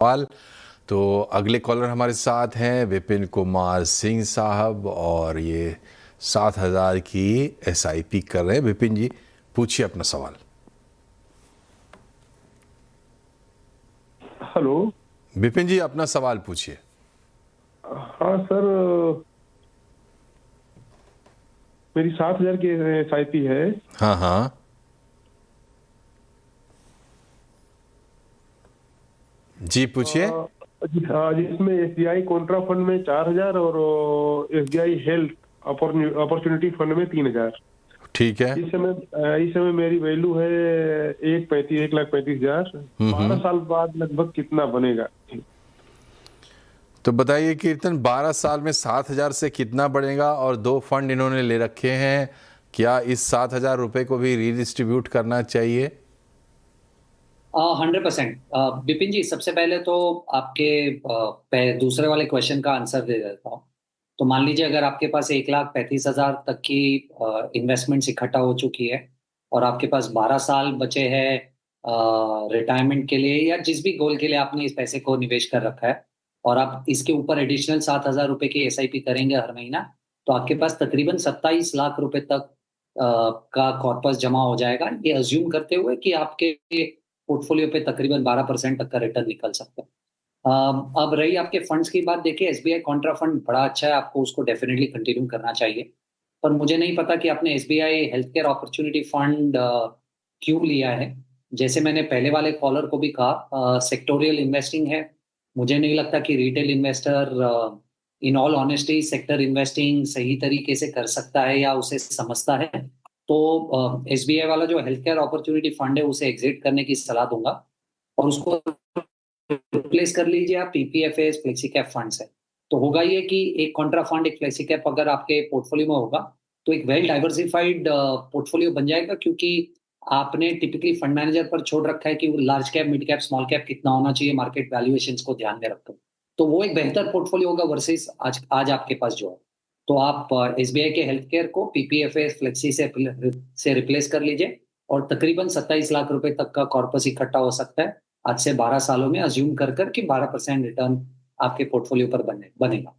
सवाल। तो अगले कॉलर हमारे साथ हैं विपिन कुमार सिंह साहब और ये 7,000 की एसआईपी कर रहे हैं। विपिन जी पूछिए अपना सवाल। हेलो। विपिन जी अपना सवाल पूछिए। हाँ सर, मेरी 7,000 की एसआईपी है। हाँ हाँ जी पूछिए। जी हाँ जी, इसमें एसबीआई कॉन्ट्रा फंड में 4,000 और एसबीआई हेल्थ अपॉर्चुनिटी फंड में 3,000। ठीक है। इस समय मेरी वैल्यू है 1,35,00,35,000। 12 साल बाद लगभग कितना बनेगा? तो बताइए कीर्तन 12 साल में 7,000 से कितना बढ़ेगा और दो फंड इन्होंने ले रखे हैं, क्या इस 7,000 रुपये को भी रीडिस्ट्रीब्यूट करना चाहिए? 100%। विपिन जी, सबसे पहले तो आपके दूसरे वाले क्वेश्चन का आंसर दे देता हूँ। तो मान लीजिए अगर आपके पास 1,35,000 तक की इन्वेस्टमेंट्स इकट्ठा हो चुकी है और आपके पास 12 साल बचे हैं रिटायरमेंट के लिए या जिस भी गोल के लिए आपने इस पैसे को निवेश कर रखा है, और आप इसके ऊपर एडिशनल 7,000 रुपये की एसआईपी करेंगे हर महीना, तो आपके पास तकरीबन 27 लाख रुपए तक का कॉर्पस जमा हो जाएगा, ये अज्यूम करते हुए कि आपके पोर्टफोलियो पे तकरीबन 12% तक का रिटर्न निकल सकता है। अब रही आपके फंड्स की बात, देखिए एसबीआई कॉन्ट्रा फंड बड़ा अच्छा है, आपको उसको डेफिनेटली कंटिन्यू करना चाहिए। पर मुझे नहीं पता कि आपने SBI health care opportunity fund क्यों लिया है। जैसे मैंने पहले वाले कॉलर को भी कहा, सेक्टोरियल इन्वेस्टिंग है। मुझे नहीं लगता कि retail investor in all honesty sector investing सही तरीके से कर सकता है या उसे समझता है। तो एसबीआई वाला जो हेल्थ केयर अपॉर्चुनिटी फंड है उसे एग्जिट करने की सलाह दूंगा और उसको रिप्लेस कर लीजिए आप पीपीएफएस फ्लेक्सी कैप फंड से। तो होगा ये कि एक कॉन्ट्रा फंड एक फ्लेक्सी कैप अगर आपके पोर्टफोलियो में होगा तो एक वेल डाइवर्सिफाइड पोर्टफोलियो बन जाएगा, क्योंकि आपने टिपिकली फंड मैनेजर पर छोड़ रखा है कि वो large cap mid cap small cap कितना होना चाहिए मार्केट वैल्यूएशंस को ध्यान में रखकर। तो वो एक बेहतर पोर्टफोलियो होगा वर्सेस आज आपके पास जो है। तो आप एसबीआई के हेल्थ केयर को पीपीएफएस फ्लेक्सी से रिप्लेस कर लीजिए और तकरीबन 27 लाख रुपए तक का कॉर्पस इकट्ठा हो सकता है आज से 12 सालों में, अज्यूम कर कि 12% रिटर्न आपके पोर्टफोलियो पर बनेगा।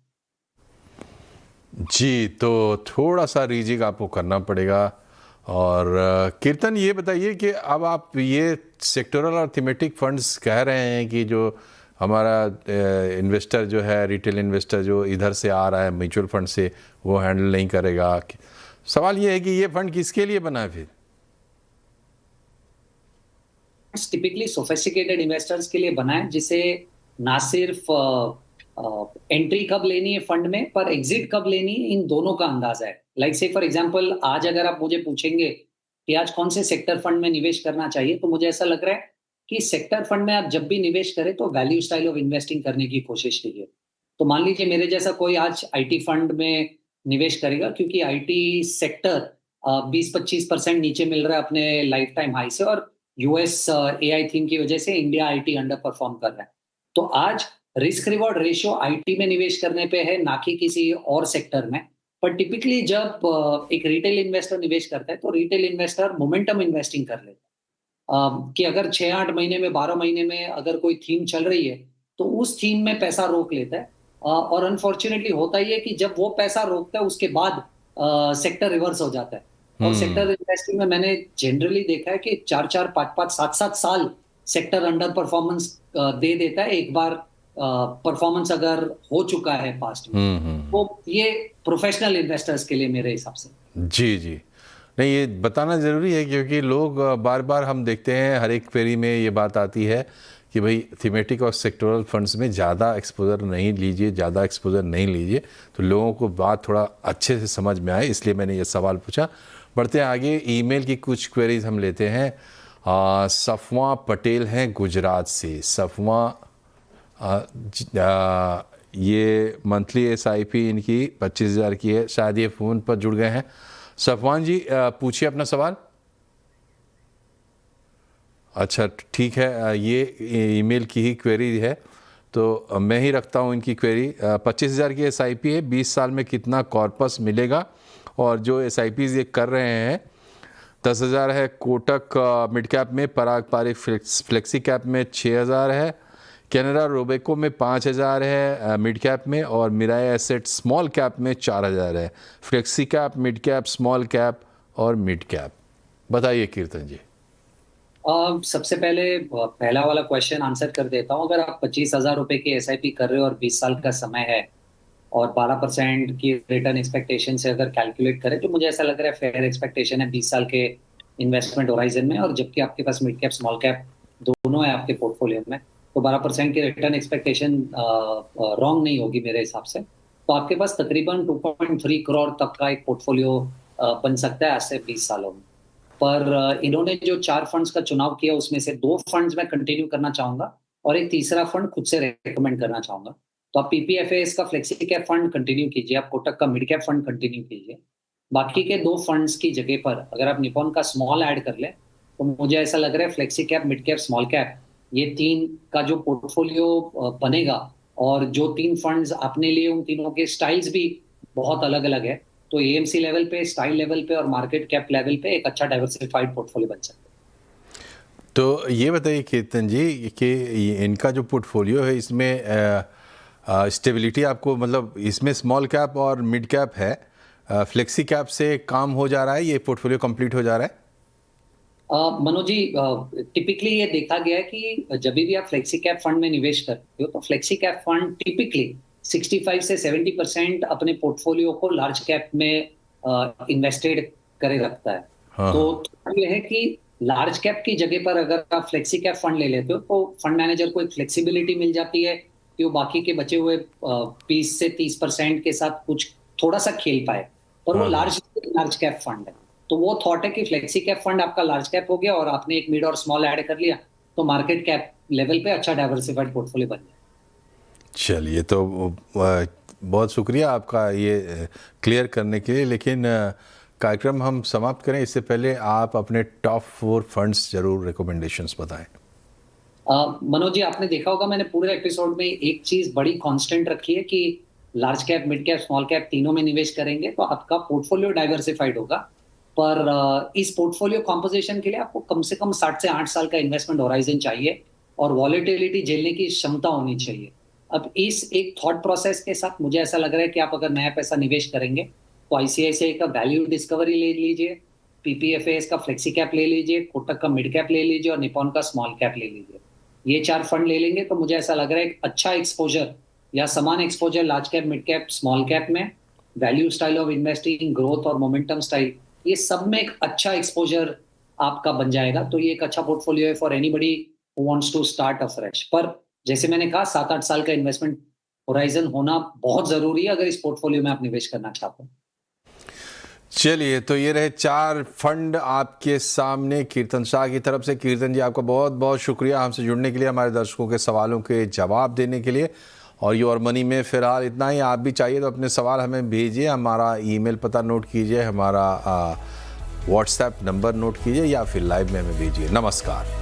जी तो थोड़ा सा रीजिंग आपको करना पड़ेगा। और कीर्तन ये बताइए कि अब आप ये सेक्टोरल और थीमेटिक फंड्स कह रहे हैं कि जो हमारा इन्वेस्टर जो है, रिटेल इन्वेस्टर जो इधर से आ रहा है म्यूचुअल फंड से, वो हैंडल नहीं करेगा। सवाल ये है कि ये फंड किसके लिए बना है फिर? टिपिकली सोफिस्टिकेटेड इन्वेस्टर्स के लिए बना है, जिसे ना सिर्फ एंट्री कब लेनी है फंड में पर एग्जिट कब लेनी है, इन दोनों का अंदाजा है। लाइक से फॉर एग्जांपल, आज अगर आप मुझे पूछेंगे कि आज कौन से सेक्टर फंड में निवेश करना चाहिए, तो मुझे ऐसा लग रहा है कि सेक्टर फंड में आप जब भी निवेश करें तो वैल्यू स्टाइल ऑफ इन्वेस्टिंग करने की कोशिश कीजिए। तो मान लीजिए मेरे जैसा कोई आज आईटी फंड में निवेश करेगा, क्योंकि आईटी सेक्टर 20-25% नीचे मिल रहा है अपने लाइफ टाइम हाई से, और यूएस एआई थीम की वजह से इंडिया आईटी अंडर परफॉर्म कर रहा है। तो आज रिस्क रिवॉर्ड रेशियो आईटी में निवेश करने पे है, ना कि किसी और सेक्टर में। पर टिपिकली जब एक रिटेल इन्वेस्टर निवेश करता है तो रिटेल इन्वेस्टर मोमेंटम इन्वेस्टिंग कर लेता है, कि अगर 6-8 महीने में 12 महीने में अगर कोई थीम चल रही है तो उस थीम में पैसा रोक लेता है। और अनफॉर्चुनेटली होता ही है कि जब वो पैसा रोकता है उसके बाद सेक्टर रिवर्स हो जाता है। और सेक्टर इन्वेस्टिंग में मैंने जनरली देखा है कि 4-4, 5-5, 7-7 साल सेक्टर अंडर परफॉर्मेंस दे देता है एक बार परफॉर्मेंस अगर हो चुका है पास्ट में। तो ये प्रोफेशनल इन्वेस्टर्स के लिए मेरे हिसाब से। जी जी, नहीं ये बताना ज़रूरी है क्योंकि लोग बार बार हम देखते हैं हर एक क्वेरी में ये बात आती है कि भाई थीमेटिक और सेक्टोरल फंड्स में ज़्यादा एक्सपोजर नहीं लीजिए, ज़्यादा एक्सपोजर नहीं लीजिए। तो लोगों को बात थोड़ा अच्छे से समझ में आए, इसलिए मैंने ये सवाल पूछा। बढ़ते हैं आगे, ईमेल की कुछ क्वेरीज हम लेते हैं। सफ़वा पटेल हैं गुजरात से। सफ़वा, ये मंथली एसआईपी इनकी 25,000 की है, शायद ये फ़ोन पर जुड़ गए हैं। सफ़वान जी पूछिए अपना सवाल। अच्छा ठीक है, ये ईमेल की ही क्वेरी है तो मैं ही रखता हूँ इनकी क्वेरी। 25,000 की एसआईपी है, 20 साल में कितना कॉर्पस मिलेगा? और जो एसआईपीज़ ये कर रहे हैं, 10,000 है कोटक मिड कैप में, पराग पारिक फ्लेक्सी कैप में 6,000 है, कैनरा रोबेको में 5,000 है मिड कैप में, और मिराई एसेट स्मॉल कैप में 4,000 है। Flexi cap, mid cap, small cap और मिड कैप। बताइए कीर्तन जी। सबसे पहले पहला वाला क्वेश्चन आंसर कर देता हूँ। अगर आप 25,000 रुपए की एसआईपी कर रहे हो और 20 साल का समय है और 12% की रिटर्न एक्सपेक्टेशन से अगर कैलकुलेट करें, तो मुझे ऐसा लग रहा है फेयर एक्सपेक्टेशन है 20 साल के इन्वेस्टमेंट होराइजन में। और जबकि आपके पास मिड कैप स्मॉल कैप दोनों है आपके पोर्टफोलियो में, तो 12% की रिटर्न एक्सपेक्टेशन रॉन्ग नहीं होगी मेरे हिसाब से। तो आपके पास तकरीबन 2.3 करोड़ तक का एक पोर्टफोलियो बन सकता है आज से 20 सालों में। पर इन्होंने जो 4 फंड्स का चुनाव किया, उसमें से 2 फंड्स मैं कंटिन्यू करना चाहूंगा और एक तीसरा फंड खुद से रेकमेंड करना चाहूंगा। तो आप पीपीएफएस का फ्लेक्सी कैप फंड कंटिन्यू कीजिए, आप कोटक का मिड कैप फंड कंटिन्यू कीजिए। बाकी के 2 फंड्स की जगह पर अगर आप निपॉन का स्मॉल ऐड कर ले, तो मुझे ऐसा लग रहा है flexi cap, mid cap, small cap, ये 3 का जो पोर्टफोलियो बनेगा, और जो 3 फंड्स आपने लिए उन तीनों के स्टाइल्स भी बहुत अलग अलग है। तो एएमसी लेवल पे, स्टाइल लेवल पे और मार्केट कैप लेवल पे एक अच्छा डाइवर्सिफाइड पोर्टफोलियो बन सकता है। तो ये बताइए कीर्तन जी कि इनका जो पोर्टफोलियो है इसमें स्टेबिलिटी आपको, मतलब इसमें स्मॉल कैप और मिड कैप है, फ्लेक्सी कैप से काम हो जा रहा है, ये पोर्टफोलियो कंप्लीट हो जा रहा है? मनोज जी, टिपिकली ये देखा गया है कि जब भी आप फ्लेक्सी कैप फंड में निवेश करते हो, तो फ्लेक्सी कैप फंड टिपिकली 65 से 70% अपने पोर्टफोलियो को लार्ज कैप में इन्वेस्टेड करे रखता है। हाँ। तो ये है कि लार्ज कैप की जगह पर अगर आप फ्लेक्सी कैप फंड ले लेते हो, तो फंड मैनेजर को एक फ्लेक्सिबिलिटी मिल जाती है कि वो बाकी के बचे हुए 20 से 30% के साथ कुछ थोड़ा सा खेल पाए। पर वो लार्ज कैप फंड है, तो वो थॉट है कि फ्लेक्सी कैप फंड आपका लार्ज कैप हो गया और आपने एक मिड और स्मॉल ऐड कर लिया, तो मार्केट कैप लेवल पे अच्छा डाइवर्सिफाइड पोर्टफोलियो बन जाए। चलिए, तो बहुत शुक्रिया आपका ये क्लियर करने के लिए। लेकिन कार्यक्रम हम समाप्त करें इससे पहले आप अपने टॉप 4 फंड्स जरूर रिकमेंडेशंस बताएं। मनोज जी, आपने देखा होगा मैंने पूरे एपिसोड में एक चीज बड़ी कांस्टेंट रखी है कि large cap, mid cap, small cap तीनों में निवेश करेंगे तो आपका पोर्टफोलियो डाइवर्सिफाइड होगा। पर इस पोर्टफोलियो कॉम्पोजिशन के लिए आपको कम से कम 60 से 8 साल का इन्वेस्टमेंट होराइजन चाहिए और वॉलेटिलिटी झेलने की क्षमता होनी चाहिए। अब इस एक थॉट प्रोसेस के साथ मुझे ऐसा लग रहा है कि आप अगर नया पैसा निवेश करेंगे तो आईसीआईसीआई का वैल्यू डिस्कवरी ले लीजिए, पीपीएफएस का फ्लेक्सी कैप ले लीजिए, कोटक का मिड कैप ले लीजिए और निपॉन का स्मॉल कैप ले लीजिए। ये 4 फंड ले लेंगे तो मुझे ऐसा लग रहा है एक अच्छा एक्सपोजर या समान exposure large cap, mid cap, small cap में, value style of investing, growth और मोमेंटम स्टाइल, ये सब में एक अच्छा एक्सपोजर आपका बन जाएगा। तो ये एक अच्छा पोर्टफोलियो है for anybody who wants to start afresh. पर जैसे मैंने कहा, 7-8 साल का इन्वेस्टमेंट होराइजन होना बहुत जरूरी है अगर इस पोर्टफोलियो में आप निवेश करना चाहते हैं। चलिए, तो ये रहे 4 फंड आपके सामने कीर्तन शाह की तरफ से। कीर्तन जी, आपका बहुत बहुत शुक्रिया हमसे जुड़ने के लिए, हमारे दर्शकों के सवालों के जवाब देने के लिए। और योर मनी में फ़िलहाल इतना ही। आप भी चाहिए तो अपने सवाल हमें भेजिए, हमारा ईमेल पता नोट कीजिए, हमारा व्हाट्सएप नंबर नोट कीजिए या फिर लाइव में हमें भेजिए। नमस्कार।